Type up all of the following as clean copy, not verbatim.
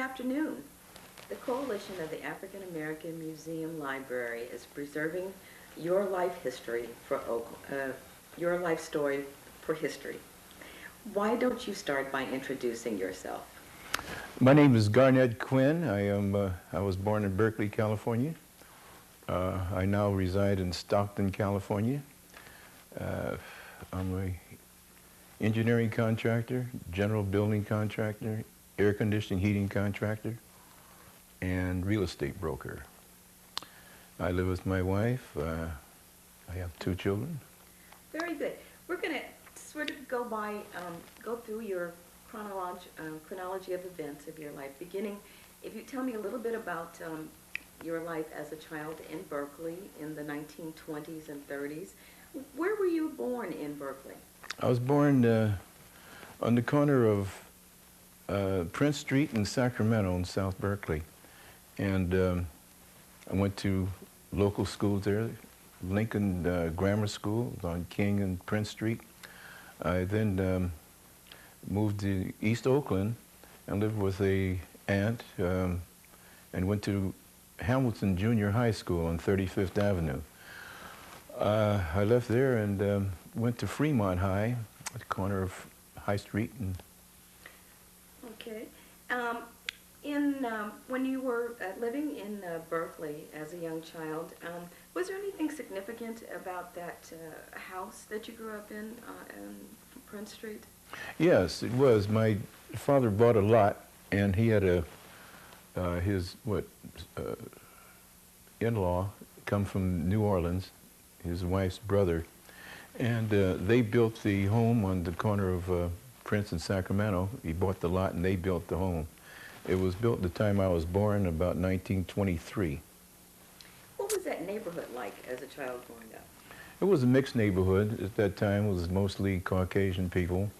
afternoon. The Coalition of the African American Museum Library is preserving your life history for your life story for history. Why don't you start by introducing yourself? My name is Garnett Quinn. I was born in Berkeley, California. I now reside in Stockton, California. I'm an engineering contractor, general building contractor, air conditioning heating contractor, and real estate broker. I live with my wife. I have 2 children. Very good. We're going to sort of go through your chronology of events of your life. Beginning, if you tell me a little bit about your life as a child in Berkeley in the 1920s and 30s. Where were you born in Berkeley? I was born on the corner of Prince Street and Sacramento in South Berkeley. And I went to local schools there, Lincoln Grammar School on King and Prince Street. I then moved to East Oakland and lived with an aunt and went to Hamilton Junior High School on 35th Avenue. I left there and went to Fremont High at the corner of High Street. And okay. When you were living in Berkeley as a young child, was there anything significant about that house that you grew up in Prince Street? Yes, it was. My father bought a lot, and he had his in-law come from New Orleans, his wife's brother, and they built the home on the corner of Prince and Sacramento. He bought the lot, and they built the home. It was built the time I was born, about 1923. What was that neighborhood like as a child growing up? It was a mixed neighborhood. At that time, it was mostly Caucasian people.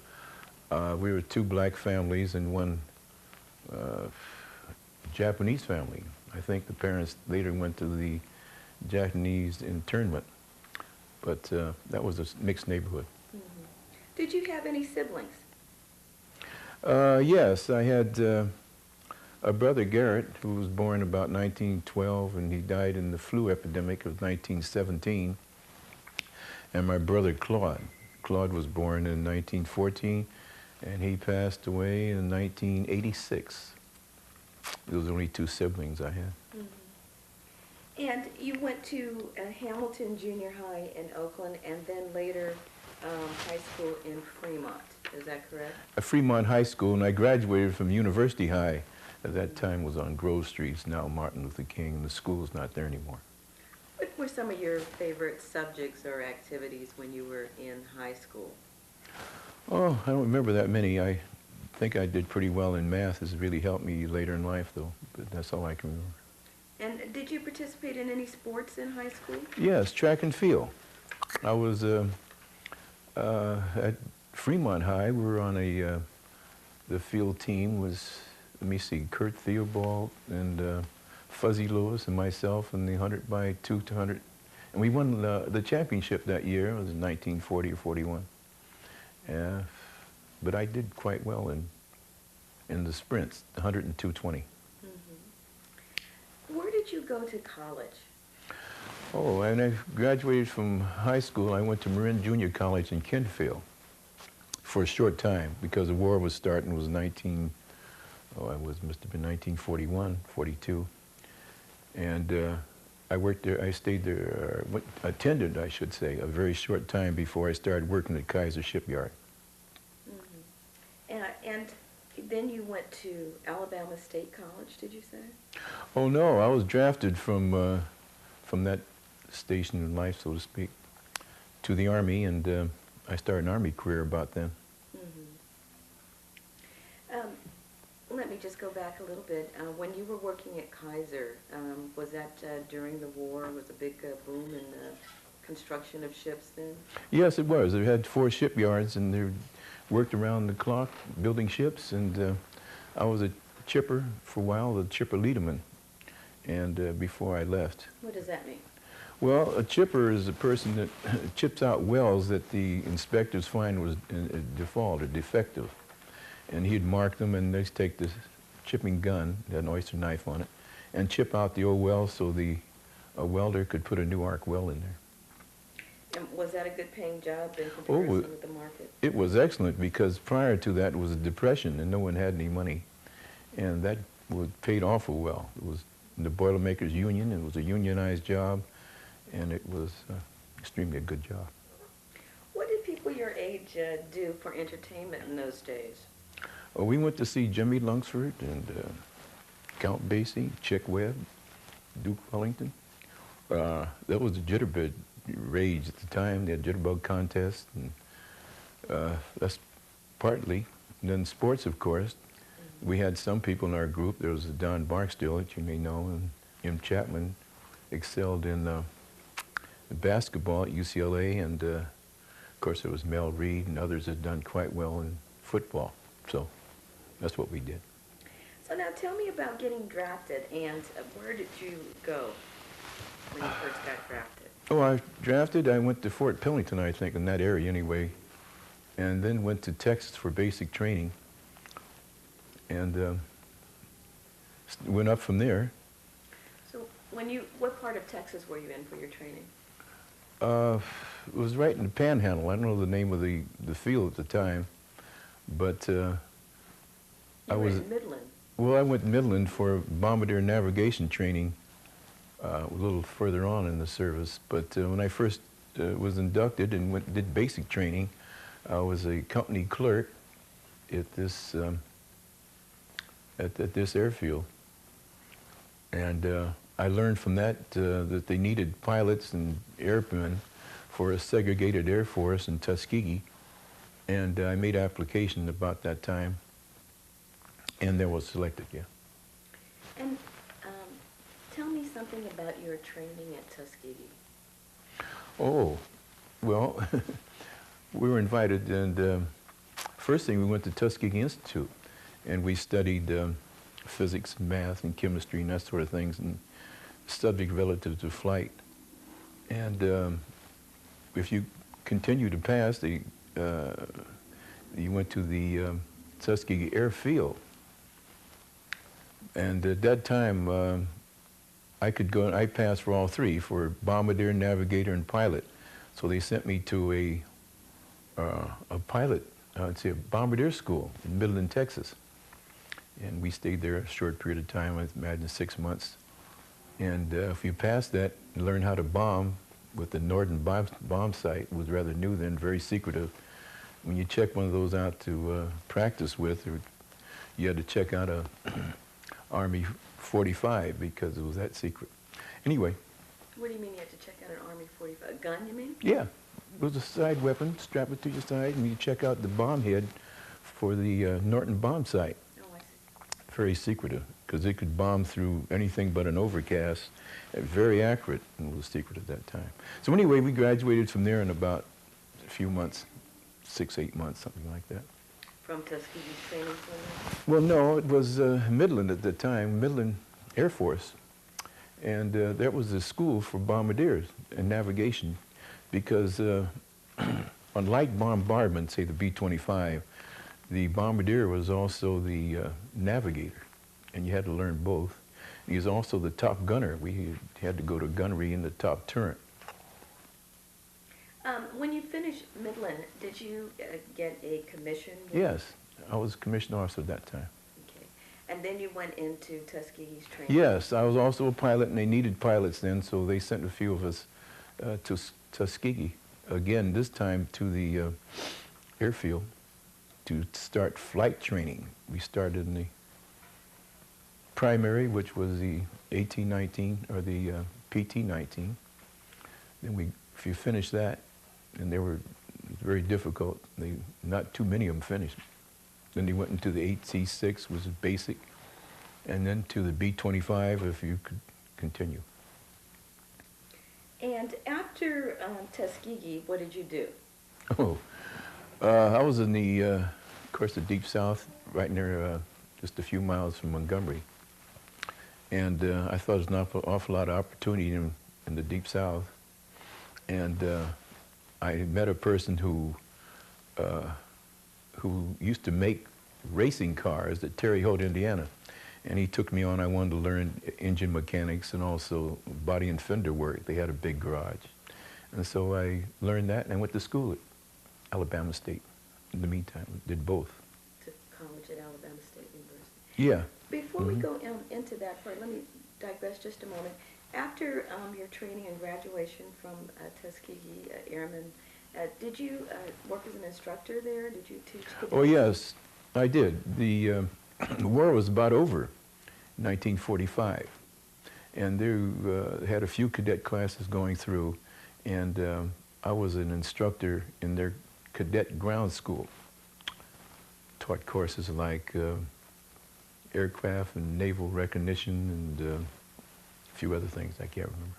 We were 2 black families and 1 Japanese family. I think the parents later went to the Japanese internment. But that was a mixed neighborhood. Mm-hmm. Did you have any siblings? Yes, I had a brother, Garrett, who was born about 1912, and he died in the flu epidemic of 1917. And my brother, Claude. Claude was born in 1914, and he passed away in 1986. Those were only 2 siblings I had. Mm-hmm. And you went to Hamilton Junior High in Oakland, and then later high school in Fremont. Is that correct? Fremont High School, and I graduated from University High. At that time was on Grove Street. It's now Martin Luther King, and the school's not there anymore. What were some of your favorite subjects or activities when you were in high school? Oh, I don't remember that many. I think I did pretty well in math. This really helped me later in life, though, but that's all I can remember. And did you participate in any sports in high school? Yes, track and field. I was at Fremont High. We were on the field team was, let me see, Kurt Theobald and Fuzzy Lewis and myself in the 100 by 2 to 100. And we won the championship that year. It was in 1940 or 41. But I did quite well in the sprints, 100 and 220. Mm-hmm. Where did you go to college? Oh, and I graduated from high school. I went to Marin Junior College in Kenfield for a short time because the war was starting. It was must have been 1941, 42. And I worked there, I stayed there, attended, I should say, a very short time before I started working at Kaiser Shipyard. Mm-hmm. And then you went to Alabama State College, did you say? Oh no, I was drafted from that station in life, so to speak, to the Army, and I started an Army career about then. Mm-hmm. Let me just go back a little bit. When you were working at Kaiser, was that during the war? Was a big boom in the construction of ships then? Yes, it was. They had 4 shipyards, and they worked around the clock building ships, and I was a chipper for a while, the chipper leaderman, and before I left. What does that mean? Well, a chipper is a person that chips out wells that the inspectors find was default or defective. And he'd mark them, and they'd take the chipping gun, it had an oyster knife on it, and chip out the old well so a welder could put a new arc well in there. And was that a good paying job in comparison with the market? It was excellent because prior to that was a depression and no one had any money. And that was paid awful well. It was the Boilermakers Union. It was a unionized job, and it was extremely a good job. What did people your age do for entertainment in those days? We went to see Jimmy Lunsford and Count Basie, Chick Webb, Duke Wellington. That was the jitterbug rage at the time. They had jitterbug contests, and that's partly. And then sports, of course. We had some people in our group. There was Don Barksdale, that you may know, and M. Chapman excelled in basketball at UCLA, and of course there was Mel Reed, and others had done quite well in football. So that's what we did. So now tell me about getting drafted, and where did you go when you first got drafted? Oh, I went to Fort Pillington, I think, in that area anyway, and then went to Texas for basic training, and went up from there. So what part of Texas were you in for your training? It was right in the Panhandle. I don't know the name of the field at the time, but I was in Midland. Well, I went to Midland for bombardier navigation training, a little further on in the service. But when I first was inducted and did basic training, I was a company clerk at this at this airfield, and I learned from that that they needed pilots and airmen for a segregated Air Force in Tuskegee, and I made application about that time, and then was selected. Yeah. And tell me something about your training at Tuskegee. Oh, well, we were invited, and first thing we went to Tuskegee Institute, and we studied physics, math, and chemistry, and that sort of things, and subject relative to flight. And if you continue to pass, you went to the Tuskegee Airfield. And at that time, I could go, I passed for all three, for bombardier, navigator, and pilot. So they sent me to a pilot, I'd say a bombardier school in Midland, Texas. And we stayed there a short period of time, I imagine 6 months. And if you passed that and learned how to bomb with the Norden bomb sight, it was rather new then, very secretive. When you check one of those out to practice with, you had to check out a Army 45 because it was that secret. Anyway. What do you mean you had to check out an Army 45? A gun, you mean? Yeah. It was a side weapon, strap it to your side, and you check out the bomb head for the Norton bomb sight. Oh, I see. Very secretive, because it could bomb through anything but an overcast. Very accurate, and was secret at that time. So anyway, we graduated from there in about a few months, 6, 8 months, something like that. From Tuskegee Training Center? Well, no, it was Midland at the time, Midland Air Force. And that was a school for bombardiers and navigation, because on light bombardment, say the B-25, the bombardier was also the navigator, and you had to learn both. He was also the top gunner. We had to go to gunnery in the top turret. When you finished Midland, did you get a commission? Yes, I was a commissioned officer at that time. Okay. And then you went into Tuskegee's training? Yes, I was also a pilot, and they needed pilots then, so they sent a few of us to Tuskegee. Again, this time to the airfield to start flight training. We started in the primary, which was the AT-19 or the PT-19. Then if you finish that, and they were very difficult. Not too many of them finished. Then they went into the AT-6, which is basic, and then to the B-25 if you could continue. And after Tuskegee, what did you do? Oh, I was in the, of course, the Deep South, right near just a few miles from Montgomery. And I thought there was an awful lot of opportunity in the Deep South. And I met a person who used to make racing cars at Terre Haute, Indiana. And he took me on. I wanted to learn engine mechanics and also body and fender work. They had a big garage. And so I learned that and I went to school at Alabama State. In the meantime, did both. To college at Alabama State University. Yeah. Before we go into that part, let me digress just a moment. After your training and graduation from Tuskegee Airman, did you work as an instructor there? Did you teach cadets? Oh, yes, I did. The war was about over in 1945. And they had a few cadet classes going through. And I was an instructor in their cadet ground school. Taught courses like aircraft and naval recognition and a few other things I can't remember.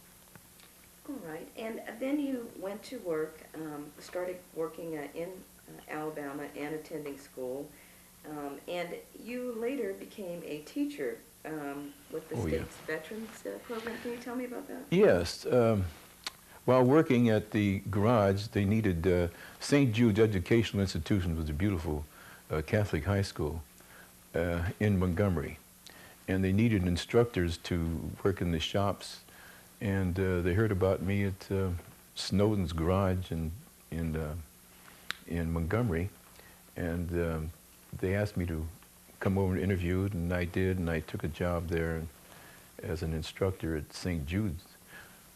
All right, and then you went to work, started working in Alabama and attending school, and you later became a teacher with the state's Veterans Program. Can you tell me about that? Yes. While working at the garage, they needed St. Jude's Educational Institution, was a beautiful Catholic high school in Montgomery. And they needed instructors to work in the shops. And they heard about me at Snowden's garage in Montgomery. And they asked me to come over and interview, and I did, and I took a job there as an instructor at St. Jude's.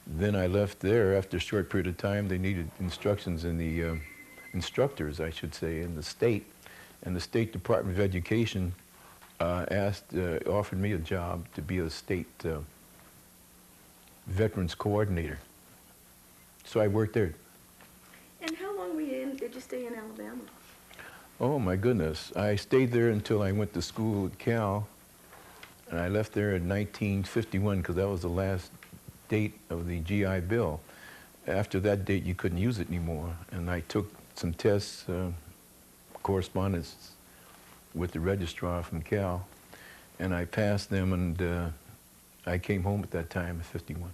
Then I left there after a short period of time. They needed instructions in the instructors, I should say, in the state. And the State Department of Education offered me a job to be a state veterans coordinator. So I worked there. And how long did you stay in Alabama? Oh my goodness. I stayed there until I went to school at Cal. And I left there in 1951 because that was the last date of the GI Bill. After that date, you couldn't use it anymore. And I took some tests, correspondence with the registrar from Cal, and I passed them, and I came home at that time at 51.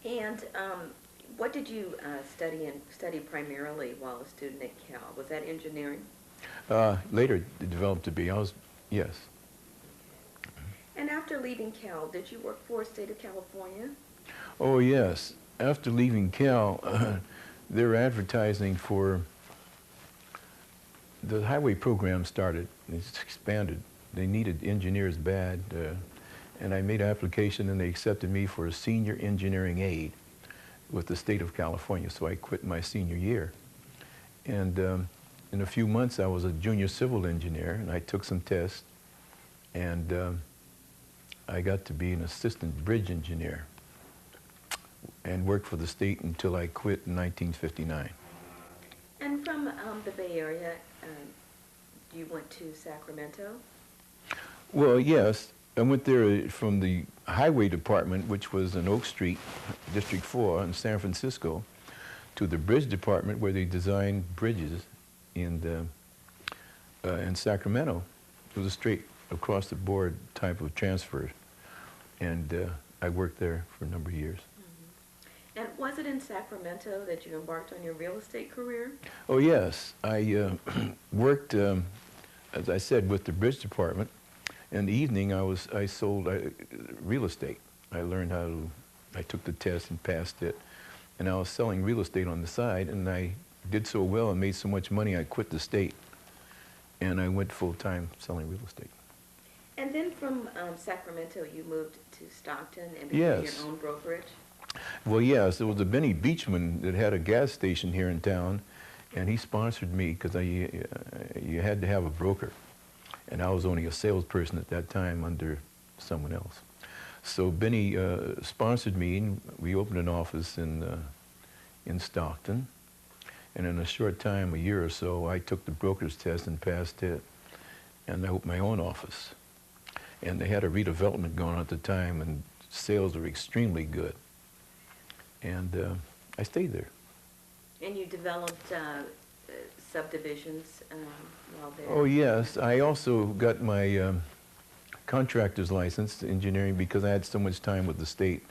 And what did you study primarily while a student at Cal? Was that engineering? Later it developed to be. Yes. And after leaving Cal, did you work for the state of California? Oh, yes. After leaving Cal, they were advertising for, the highway program started. It's expanded. They needed engineers bad, and I made an application, and they accepted me for a senior engineering aide with the state of California, so I quit my senior year. And in a few months, I was a junior civil engineer, and I took some tests, and I got to be an assistant bridge engineer and worked for the state until I quit in 1959. And from the Bay Area, you went to Sacramento? Well, yes. I went there from the highway department, which was in Oak Street, District 4 in San Francisco, to the bridge department where they designed bridges in Sacramento. It was a straight across the board type of transfer, and I worked there for a number of years. Mm-hmm. And was it in Sacramento that you embarked on your real estate career? Oh yes, I worked, as I said, with the bridge department. In the evening, I sold real estate. I learned how to. I took the test and passed it, and I was selling real estate on the side, and I did so well and made so much money I quit the state, and I went full-time selling real estate. And then from Sacramento, you moved to Stockton and became your own brokerage? Well, yes, there was a Benny Beachman that had a gas station here in town, and he sponsored me because you had to have a broker, and I was only a salesperson at that time under someone else. So Benny sponsored me, and we opened an office in Stockton. And in a short time, a year or so, I took the broker's test and passed it, and I opened my own office. And they had a redevelopment going on at the time, and sales were extremely good. And I stayed there. And you developed subdivisions while there? Oh, yes. I also got my contractor's license, engineering, because I had so much time with the state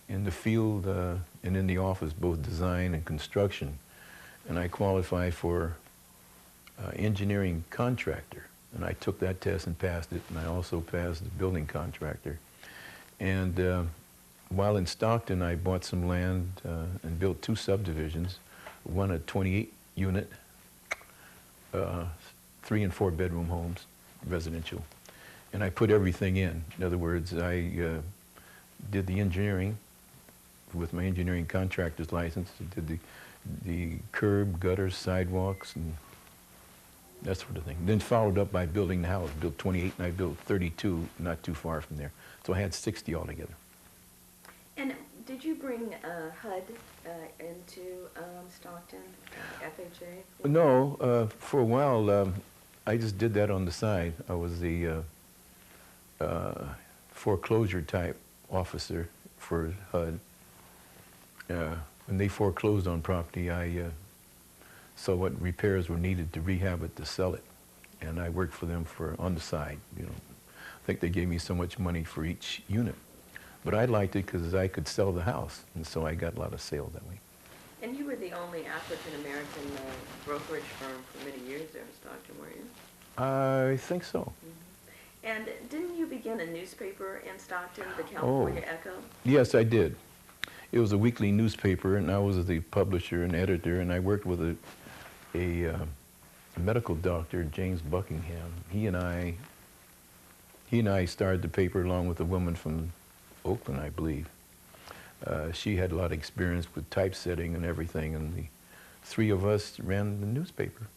in the field and in the office, both design and construction. And I qualified for engineering contractor. And I took that test and passed it, and I also passed the building contractor. And while in Stockton, I bought some land and built 2 subdivisions, one a 28-unit, 3 and 4 bedroom homes, residential. And I put everything in. In other words, I did the engineering with my engineering contractor's license. I did the curb, gutters, sidewalks, and that sort of thing. Then followed up by building the house. Built 28, and I built 32, not too far from there. So I had 60 altogether. And did you bring HUD into Stockton, FHA? No, for a while, I just did that on the side. I was the foreclosure type officer for HUD. When they foreclosed on property, I saw what repairs were needed to rehab it, to sell it. And I worked for them on the side, you know. I think they gave me so much money for each unit. But I liked it because I could sell the house, and so I got a lot of sales that way. And you were the only African-American brokerage firm for many years there in Stockton, weren't you? I think so. Mm-hmm. And didn't you begin a newspaper in Stockton, the California Echo? Yes, I did. It was a weekly newspaper, and I was the publisher and editor, and I worked with a medical doctor, James Buckingham. He and I started the paper along with a woman from Oakland, I believe. She had a lot of experience with typesetting and everything, and the 3 of us ran the newspaper.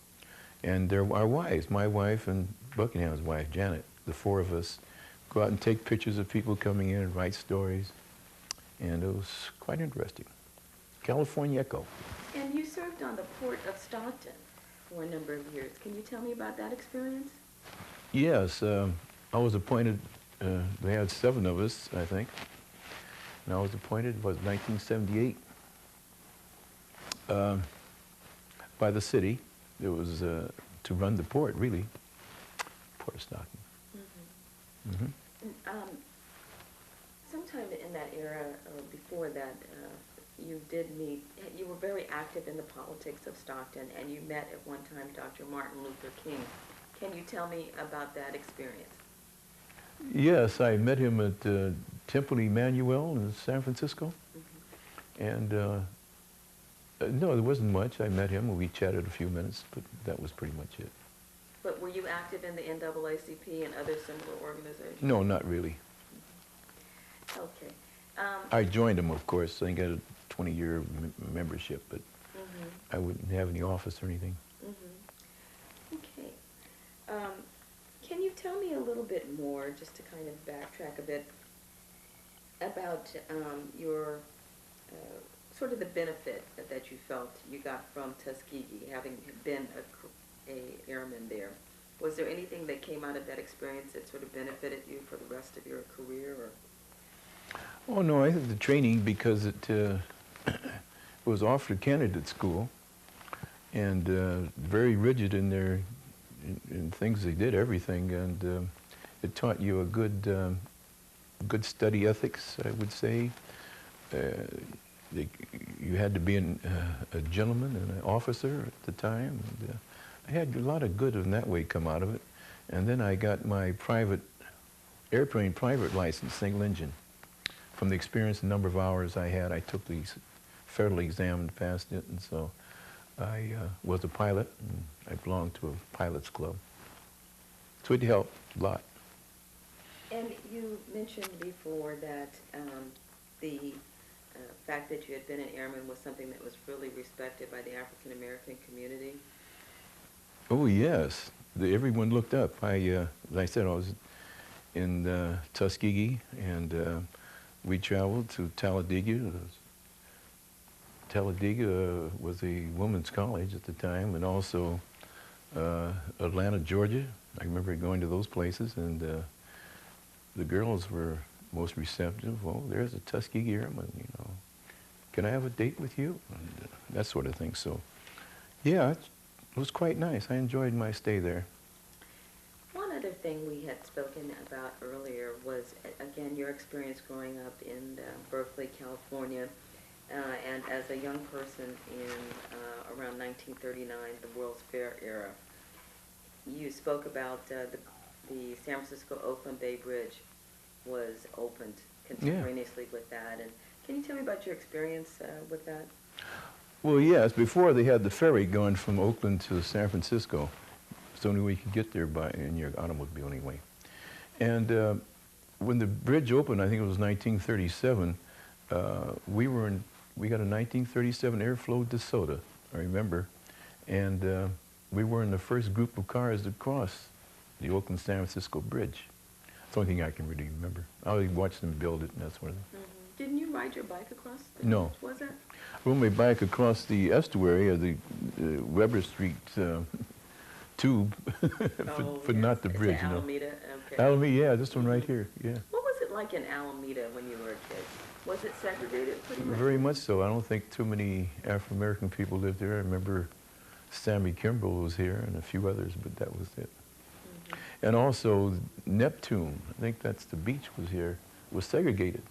And our wives, my wife and Buckingham's wife, Janet, the 4 of us, go out and take pictures of people coming in and write stories. And it was quite interesting. California Echo. And you served on the port of Stockton for a number of years. Can you tell me about that experience? Yes, I was appointed, they had 7 of us, I think. And I was appointed, was 1978, by the city. It was to run the port, really, Port of Stockton. Mm-hmm. Mm-hmm. Sometime in that era, or before that, you were very active in the politics of Stockton, and you met at one time Dr. Martin Luther King. Can you tell me about that experience? Yes, I met him at Temple Emmanuel in San Francisco. Mm-hmm. And no, there wasn't much. I met him and we chatted a few minutes, but that was pretty much it. But were you active in the NAACP and other similar organizations? No, not really. Mm-hmm. Okay. I joined him, of course. I got a 20-year membership, but mm-hmm. I wouldn't have any office or anything. Mm-hmm. Okay. Can you tell me a little bit more, just to kind of backtrack a bit, about your sort of the benefit that you felt you got from Tuskegee, having been a airman there? Was there anything that came out of that experience that sort of benefited you for the rest of your career? Or? Oh no, I think the training, because it was offered candidate school, and very rigid in their in things they did, everything, and it taught you a good study ethics, I would say. You had to be a gentleman and an officer at the time. And, I had a lot of good in that way come out of it. And then I got my airplane private license, single engine. From the experience and number of hours I had, I took the federal exam and passed it, and so I was a pilot, and I belonged to a pilot's club. So it helped a lot. And you mentioned before that the fact that you had been an airman was something that was really respected by the African American community. Oh yes, everyone looked up. As I said, I was in Tuskegee, and we traveled to Talladega. Talladega was a women's college at the time, and also Atlanta, Georgia. I remember going to those places, and the girls were most receptive. Well, there's a Tuskegee Airman, you know. Can I have a date with you? And that sort of thing. So, yeah, it was quite nice. I enjoyed my stay there. One other thing we had spoken about earlier was, again, your experience growing up in Berkeley, California, and as a young person in around 1939, the World's Fair era. you spoke about the San Francisco-Oakland Bay Bridge was opened contemporaneously with that. And can you tell me about your experience with that? Well, yes, before they had the ferry going from Oakland to San Francisco. It's the only way you could get there by in your automobile anyway. And when the bridge opened, I think it was 1937, we got a 1937 Airflow DeSoto, I remember. And we were in the first group of cars to cross the Oakland-San Francisco Bridge. It's the only thing I can really remember. I watched them build it and that sort of thing. Didn't you ride your bike across the No. bridge? Was it? I rode my bike across the estuary of the Weber Street tube, but not the bridge, it's no. Alameda? Okay. Alameda, yeah, this one right here, yeah. What was it like in Alameda when you were a kid? Was it segregated pretty much? Very much so. I don't think too many African-American people lived there. I remember Sammy Kimbrell was here and a few others, but that was it. And also Neptune, I think that's the beach was here, was segregated.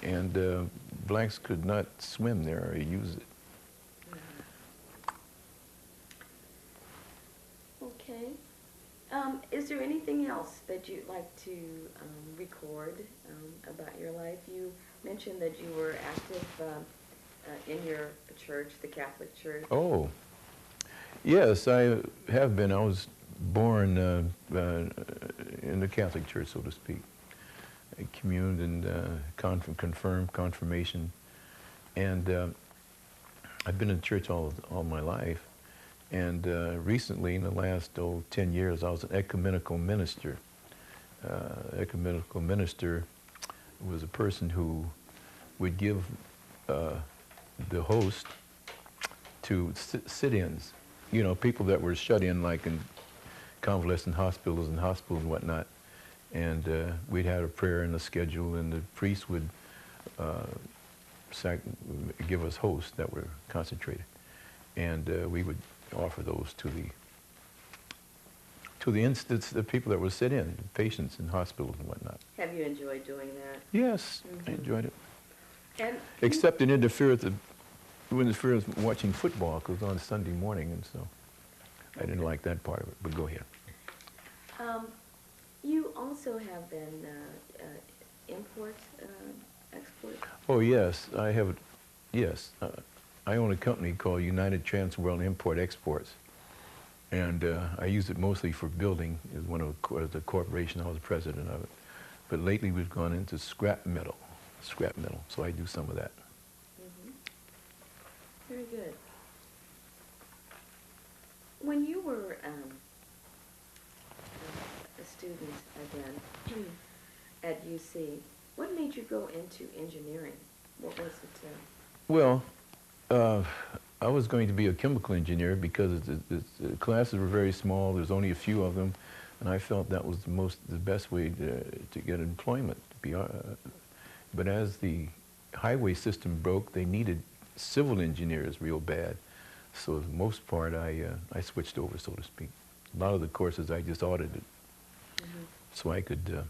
And blacks could not swim there or use it. Okay. Is there anything else that you'd like to record about your life? You mentioned that you were active in your church, the Catholic Church. Oh, yes, I have been. I was born in the Catholic Church, so to speak. I communed and confirmed, confirmation. And I've been in church all my life. And recently, in the last 10 years, I was an ecumenical minister. Ecumenical minister was a person who would give the host to sit-ins, you know, people that were shut in, like in convalescent hospitals and whatnot. And we'd have a prayer and a schedule, and the priest would give us hosts that were concentrated. And we would offer those to the people that were sit in, patients in hospitals and whatnot. Have you enjoyed doing that? Yes, I enjoyed it. And Except it interfered with watching football, because it was on Sunday morning, and so I didn't like that part of it, but go ahead. You also have been import, export? Oh, yes, I have, yes. I own a company called United Trans World Import Exports, and I use it mostly for building. Is one of the corporation. I was president of it. But lately we've gone into scrap metal, so I do some of that. Very good. When you were a student again at UC, what made you go into engineering? What was it? Well, I was going to be a chemical engineer because the classes were very small. There's only a few of them, and I felt that was the best way to get employment. But as the highway system broke, they needed civil engineers real bad. So for the most part, I switched over, so to speak. A lot of the courses I just audited, so I could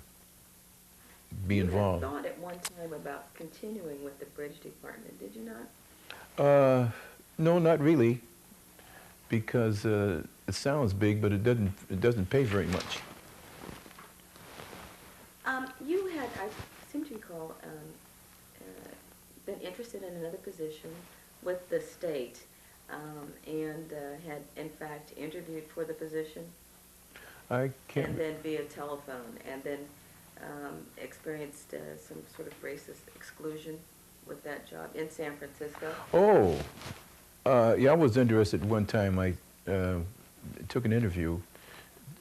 be involved. You had thought at one time about continuing with the bridge department, did you not? No, not really, because it sounds big, but it doesn't pay very much. You had, I seem to recall, been interested in another position with the state, and had in fact interviewed for the position. I can't. And then via telephone, and then experienced some sort of racist exclusion with that job in San Francisco. Oh, yeah, I was interested one time. I took an interview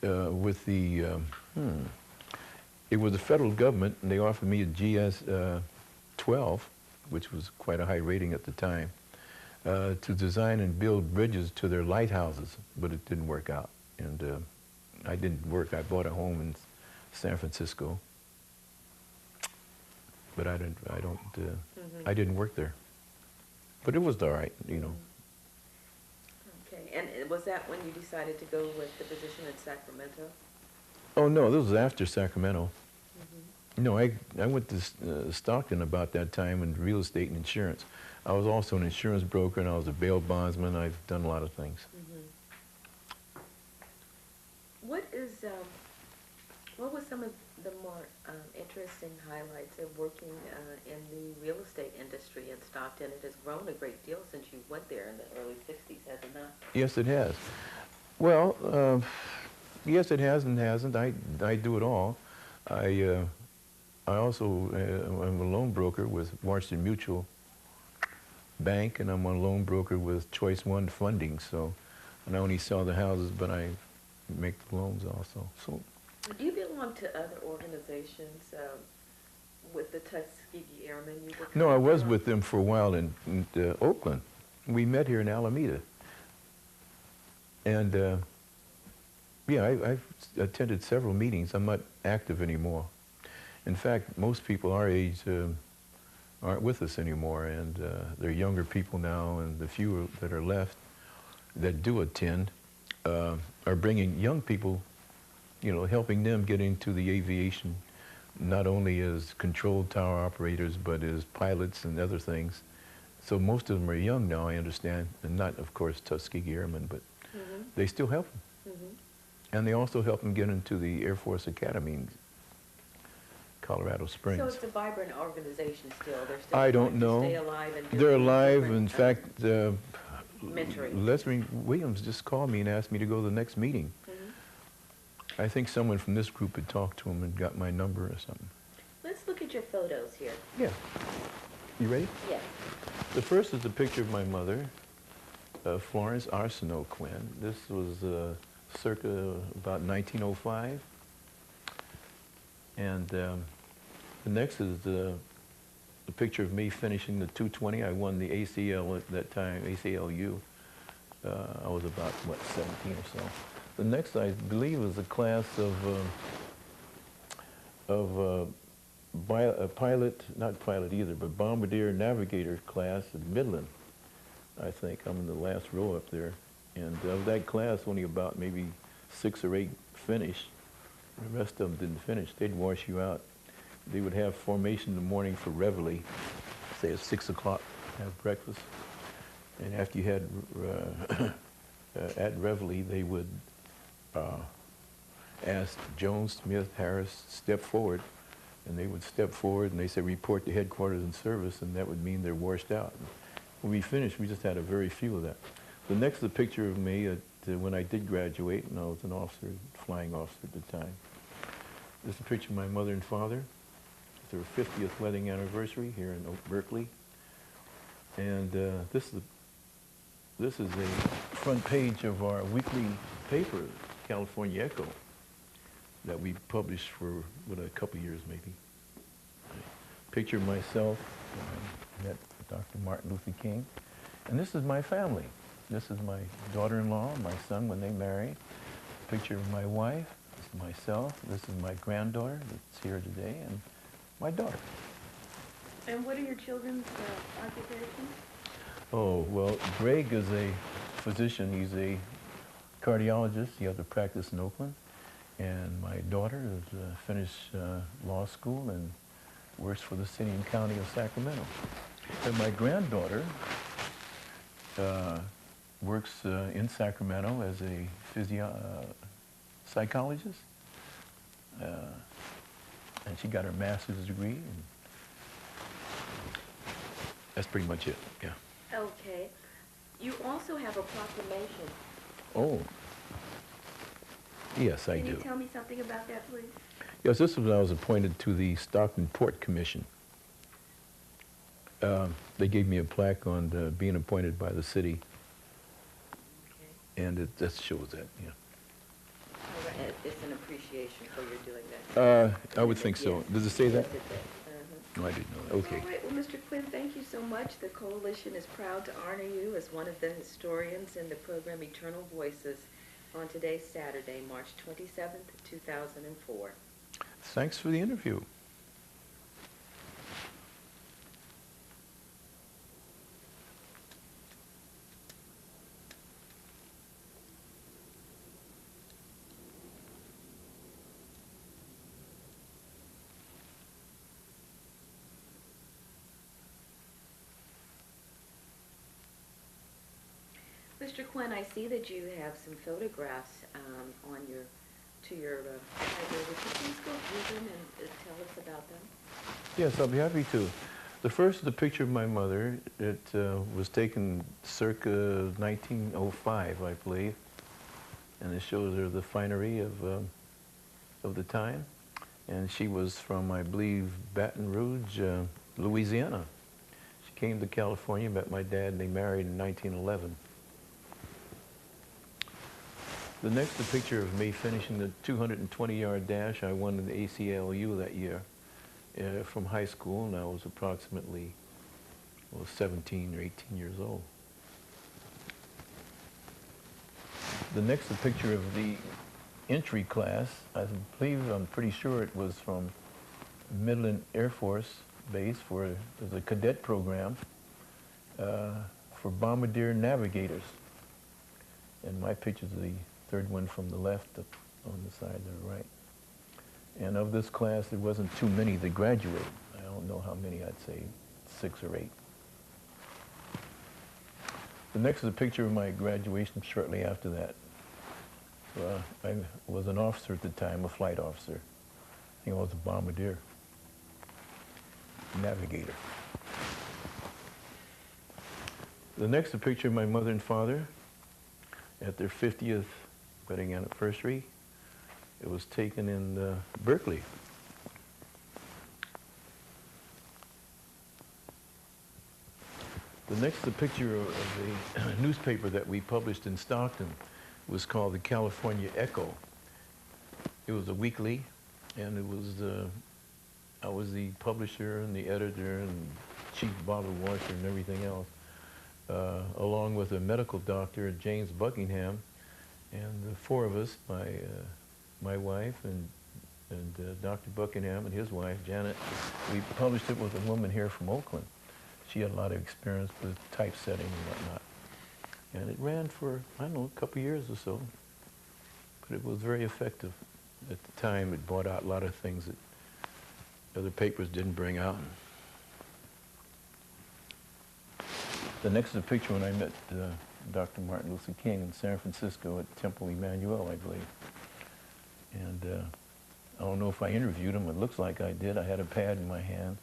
with the, it was the federal government, and they offered me a GS-12, which was quite a high rating at the time, to design and build bridges to their lighthouses, but it didn't work out. And I didn't work. I bought a home in San Francisco, but I didn't work there. But it was all right, you know. Okay, and was that when you decided to go with the position in Sacramento? Oh no, this was after Sacramento. No, I went to Stockton about that time in real estate and insurance. I was also an insurance broker, and I was a bail bondsman. I've done a lot of things. What was some of the more interesting highlights of working in the real estate industry in Stockton? It has grown a great deal since you went there in the early 60s, has it not? Yes, it has. Well, yes, it has and hasn't. I do it all. I also am a loan broker with Washington Mutual Bank, and I'm a loan broker with Choice One Funding. So I not only sell the houses, but I make the loans also. So. Do you belong to other organizations with the Tuskegee Airmen? You were No, I was on? with them for a while in Oakland. We met here in Alameda. And yeah, I've attended several meetings. I'm not active anymore. In fact, most people our age aren't with us anymore, and they're younger people now, and the few that are left that do attend are bringing young people, you know, helping them get into the aviation, not only as control tower operators, but as pilots and other things. So most of them are young now, I understand, and not, of course, Tuskegee Airmen, but they still help them. And they also help them get into the Air Force Academy in Colorado Springs. So it's a vibrant organization still. They're still I don't trying to know. stay alive and do They're things alive. different, In fact, mentoring. Leslie Williams just called me and asked me to go to the next meeting. I think someone from this group had talked to him and got my number or something. Let's look at your photos here. Yeah. You ready? Yes. The first is a picture of my mother, Florence Arsenault Quinn. This was circa about 1905. And the next is the picture of me finishing the 220. I won the ACL at that time, ACLU. I was about, what, 17 or so. The next, I believe, is a class of a pilot, not pilot either, but bombardier navigator class at Midland, I think. I'm in the last row up there. And of that class, only about maybe 6 or 8 finished. The rest of them didn't finish. They'd wash you out. They would have formation in the morning for reveille, say at 6 o'clock, have breakfast. And after you had, at reveille, they would ask Jones, Smith, Harris, step forward. And they would step forward and they said, report to headquarters and service, and that would mean they're washed out. And when we finished, we just had a very few of that. The next is a picture of me when I did graduate, and I was an officer, flying officer at the time. This is a picture of my mother and father. It's their 50th wedding anniversary here in Berkeley. And this is a front page of our weekly paper, California Echo, that we published for, a couple years maybe. Picture of myself, met Dr. Martin Luther King. And this is my family. This is my daughter-in-law, my son when they married. Picture of my wife, this is myself, this is my granddaughter that's here today, and my daughter. And what are your children's occupations? Oh, well, Greg is a physician. He's a cardiologist. He has a practice in Oakland. And my daughter has finished law school and works for the city and county of Sacramento. And my granddaughter works in Sacramento as a psychologist. And she got her master's degree. And that's pretty much it, yeah. Okay. You also have a proclamation. Oh. Yes, I do. Can you tell me something about that, please? Yes, this was when I was appointed to the Stockton Port Commission. They gave me a plaque on being appointed by the city. Okay. And that shows that, yeah. All right. It's an appreciation for your doing that. I would think so. Yes. Does it say that? Yes, it does. No, I didn't know that. Okay. All right. Well, Mr. Quinn, thank you so much. The Coalition is proud to honor you as one of the historians in the program Eternal Voices on today's Saturday, March 27th, 2004. Thanks for the interview. Mr. Quinn, I see that you have some photographs on your to your library. Would you please go through them and tell us about them? Yes, I'll be happy to. The first is the picture of my mother. It was taken circa 1905, I believe, and it shows her the finery of the time. And she was from, I believe, Baton Rouge, Louisiana. She came to California, met my dad, and they married in 1911. The next, a picture of me finishing the 220-yard dash. I won the ACLU that year from high school, and I was approximately 17 or 18 years old. The next, a picture of the entry class. I believe, I'm pretty sure it was from Midland Air Force Base for the cadet program for bombardier navigators. And my picture's the third one from the left up on the side to the right. And of this class, there wasn't too many that graduated. I don't know how many, I'd say 6 or 8. The next is a picture of my graduation shortly after that. I was an officer at the time, a flight officer. I think I was a bombardier, navigator. The next is a picture of my mother and father at their 50th wedding anniversary. It was taken in Berkeley. The next is a picture of the newspaper that we published in Stockton. It was called the California Echo. It was a weekly, and it was I was the publisher and the editor and chief bottle washer and everything else, along with a medical doctor, James Buckingham, and the 4 of us, my wife and Dr. Buckingham and his wife, Janet. We published it with a woman here from Oakland. She had a lot of experience with typesetting and whatnot. And it ran for, I don't know, a couple years or so. But it was very effective. At the time, it brought out a lot of things that other papers didn't bring out. The next is a picture when I met Dr. Martin Luther King in San Francisco at Temple Emmanuel, I believe. And I don't know if I interviewed him. It looks like I did. I had a pad in my hand.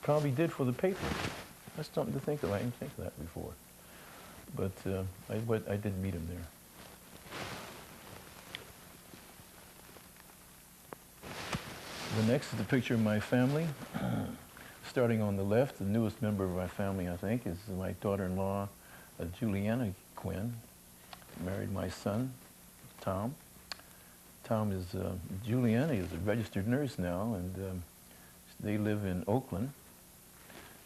Probably did for the paper. That's something to think of. I didn't think of that before. But I did meet him there. The next is a picture of my family. Starting on the left, the newest member of my family, I think, is my daughter-in-law, Juliana Quinn. Married my son, Tom. Juliana is a registered nurse now, and they live in Oakland.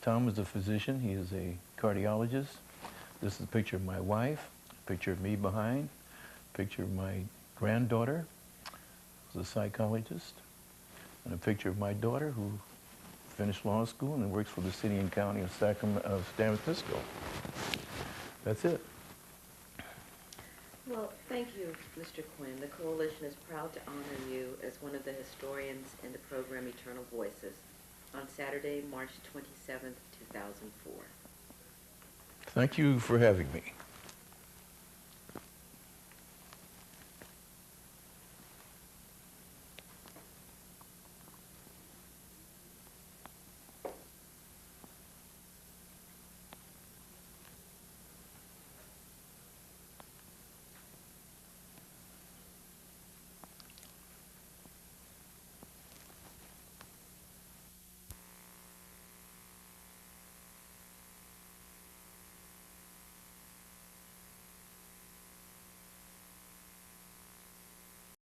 Tom is a physician. He is a cardiologist. This is a picture of my wife, a picture of me behind, a picture of my granddaughter, who's a psychologist, and a picture of my daughter, who finished law school and works for the city and county of San Francisco. That's it. Well, thank you, Mr. Quinn. The Coalition is proud to honor you as one of the historians in the program Eternal Voices on Saturday, March 27th, 2004. Thank you for having me.